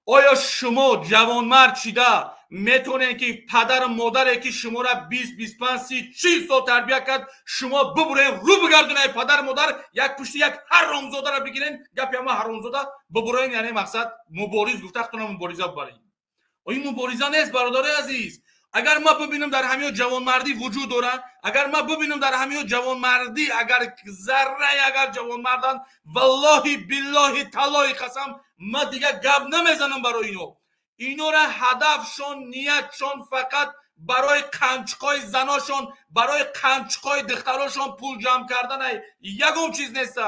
آیا شما جوانمرد چیده میتونین که پدر و مادر که شما را 20 25 30 40 سال تربیت کرد شما ببرین رو بگردونین پدر مادر یک پشت یک حرامزاده را بگیرین گپی ما حرامزاده ببرین یعنی مقصد مبارز گفته خودتون مبارزه ببرین این مبارزه نیست برادر عزیز اگر ما ببینیم در همین جوانمردی وجود داره اگر ما ببینیم در همین جوانمردی اگر ذره اگر جوانمردان والله بالله تعالی قسم ما دیگه گپ نمیزنم برای اینو را هدفشون نیتشون فقط برای قنچقای زناشون برای قنچقای دختراشون پول جمع کردن یگم چیز نیست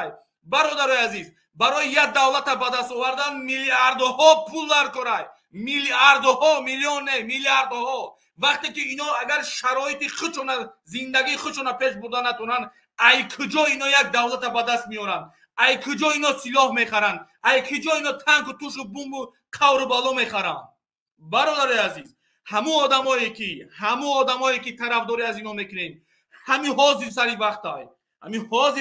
برادر عزیز برای یک دولت به دست آوردن میلیاردها پول در کرای میلیاردها میلیون نه میلیاردها وقتی که اینا اگر شرایط خودشون زندگی خودشون پیش بردن نتونن ای کجا اینا یک دولت به دست میارن ای کجا اینا سلاح میخرن ای کجا اینا تانک و توش و بمب و قور بالا میخرن برادر عزیز همو آدمایی که طرفداری از اینا میکنین همین حاضر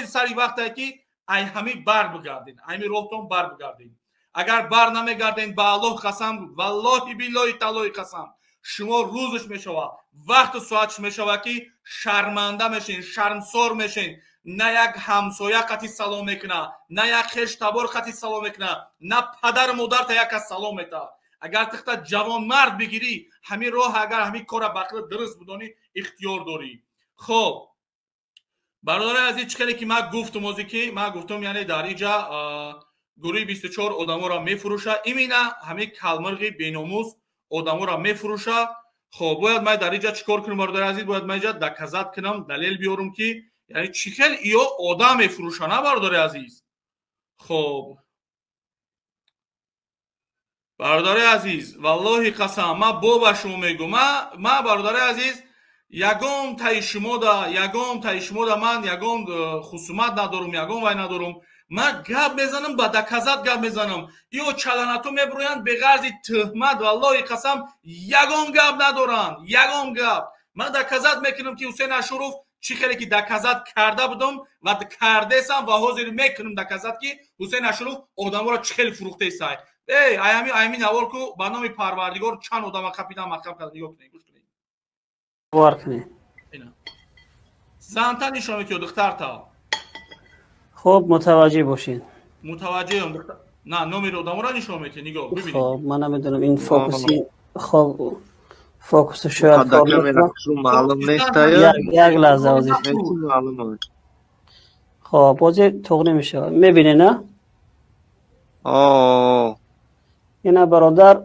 سری وقت که ای همین بر بگردین همین روحتون بر بگردین اگر بر نمیگردین به الله قسم والله بالله تعالی قسم شما روزش میشوه وقت و ساعتش میشوه که شرمنده میشین شرمسار میشین نه یک همسایه قطی سلام میکنه نه یک خش تبار قطی سلام میکنه نه پدر مادر تا یک از سلام میکنه اگر تخت جوان مرد بگیری همین راه اگر همین کار باقی درست بدونی اختیار داری خب برادر عزیز چقدر که من گفتم یعنی در اینجا گروه 24 آدم‌ها را میفروشه ایمینا همین کلمرغی بیناموس آدم‌ها را میفروشه خب باید من در اینجا چیکار کنم برادر عزیز باید من اینجا دکزات کنم دلیل بیارم که یعنی چیکل ایو آدم میفروشه نه برادر عزیز خب برادر عزیز والله قسم ما با شما میگم ما برادر عزیز یگم تای شما دا من یگم خصومت ندارم یگم وای ندارم ما گپ میزنم با دکزات گپ میزنم ایو چلاناتو میبرویند به غرض تهمت والله قسم یگم گپ ندارن یگم گپ من دکزات میکنم که حسین اشرف چی خیلی که دکزات کرده بودم و کرده سم و حاضر میکنم دکزات که حسین اشرف آدم‌ها را چخیل فروخته سای ای ایمین اول کو با نام پروردگار چند آدم کپیدن مقام کرد نگاه کنید گوش کنید وارکنه اینا زنتا نشون میده دختر تا خب متوجه باشین متوجه هم دختر نه نام آدم را نشون میده نگاه ببینید خب من نمیدونم این فوکوسی خب فوکوس شاید کار معلوم نیست یک لحظه وزیر خب بازی توق نمیشه میبینه نه اینا برادر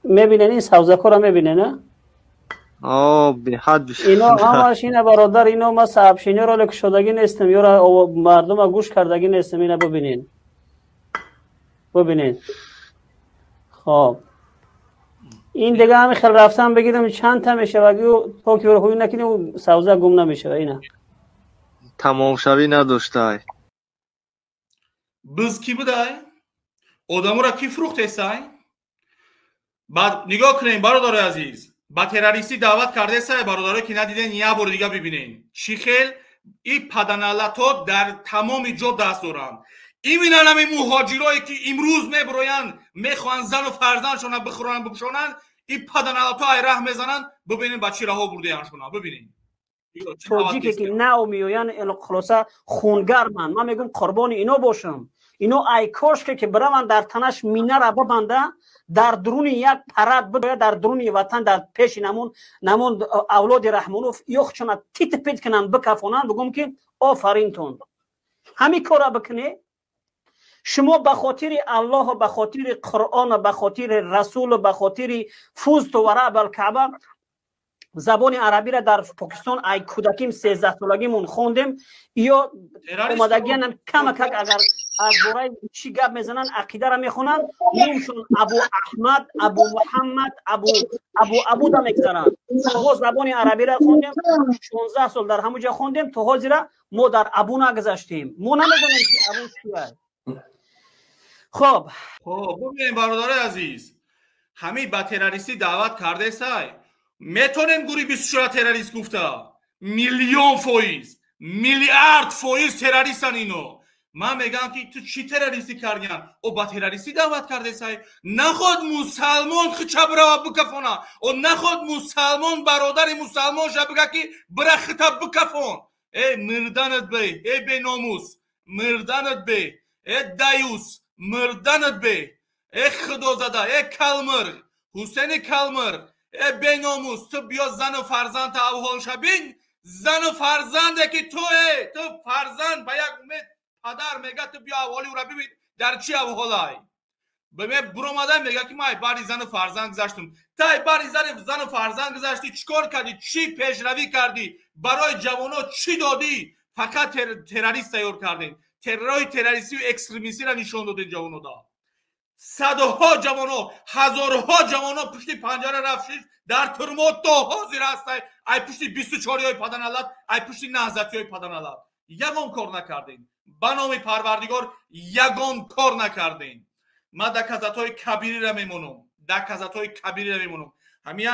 میبینه این سوزکو را میبینه نه به حد اینا همش اینا برادر اینا ما صاحبشینی رو لک شدگی نیستم یا مردم گوش کردگی نیستم اینا ببینین خب این دیگه همین خیلی رفتم بگیرم چند تا میشه و تو که رو خوی نکنی و سوزه گم نمیشه اینا تمام شوی نداشته بز کی بودای آدمو را کی فروخته سای بعد نگاه کنین برادر عزیز با تروریستی دعوت کرده سای برادرای که ندیدن یه بار دیگه ببینین چی خیل این پدنالتا در تمام جا دست دارن این همه مهاجرایی که امروز میبروین میخوان زن و فرزندشون بخورن بپوشونن این پدنالتا ای رحم میزنن ببینین با چی راه بردیانشون ببینین توجیه که نه میوین خلاصه خونگرمن من میگم قربان اینو باشم اینو ای کاش که برای من در تنش مینه را ببنده در درون یک پرد بده در درون وطن در پیش نمون اولاد رحمانوف یخچون تیت پیت کنن بکفونن بگم که آفرین تون همین کارا بکنه شما به خاطر الله و به خاطر قرآن و به خاطر رسول و به خاطر فوز تو ورع بالکعبه زبان عربی را در پاکستان ای کودکیم 13 سالگیمون خوندیم یا اومدگیان کمک اگر از برای چی گپ میزنن عقیده را میخونن نومشون ابو احمد ابو محمد ابو دا میگذارن ما زبان عربی را خوندیم 16 سال در همونجا خوندیم تو حاضر ما در ابو نگذاشتیم ما نمیدونیم که ابو چیه خب ببینید برادر عزیز همین با تروریستی دعوت کرده سای میتونیم گروه 24 تروریست گفته میلیون فایز میلیارد فایز تروریستن اینو من میگم که تو چی تروریستی کردین؟ او با تروریستی دعوت کرده سای نخود مسلمان خچبرا بکفونا او نخود مسلمان برادر مسلمان شبگه که برا خطاب بکفون. ای مردنت بی، ای بی ناموس مردنت بی، ای دایوس مردنت بی، ای خدا زده، ای کلمر حسین کلمر، ای بی ناموس تو بیا زن و فرزند تا اوهال شبین. زن و فرزنده که تو فرزند با یک امید پدر میگه تو بیا احوالی او را ببین در چی احوالای. ببین برآمده میگه که ما باری زن و فرزند گذاشتم. تا باری زن و فرزند گذاشتی چیکار کردی؟ چی پیشروی کردی؟ برای جوانا چی دادی؟ فقط تروریست تیار کردین. ترورای تروریستی و اکستریمیستی را نشون دادین جوانا دا. صدها جوانا، هزارها جوانا پشت پنجره رفتید در ترمات تا حاضر هستید. ای پشت 24 های پدن علت، ای پشت نهضتی های پدن علت. یگان کار نکردین. به نام پروردگار یگان کار نکردین. من دکازت های کبیری را میمونم. دکازت های کبیری را میمونم. همین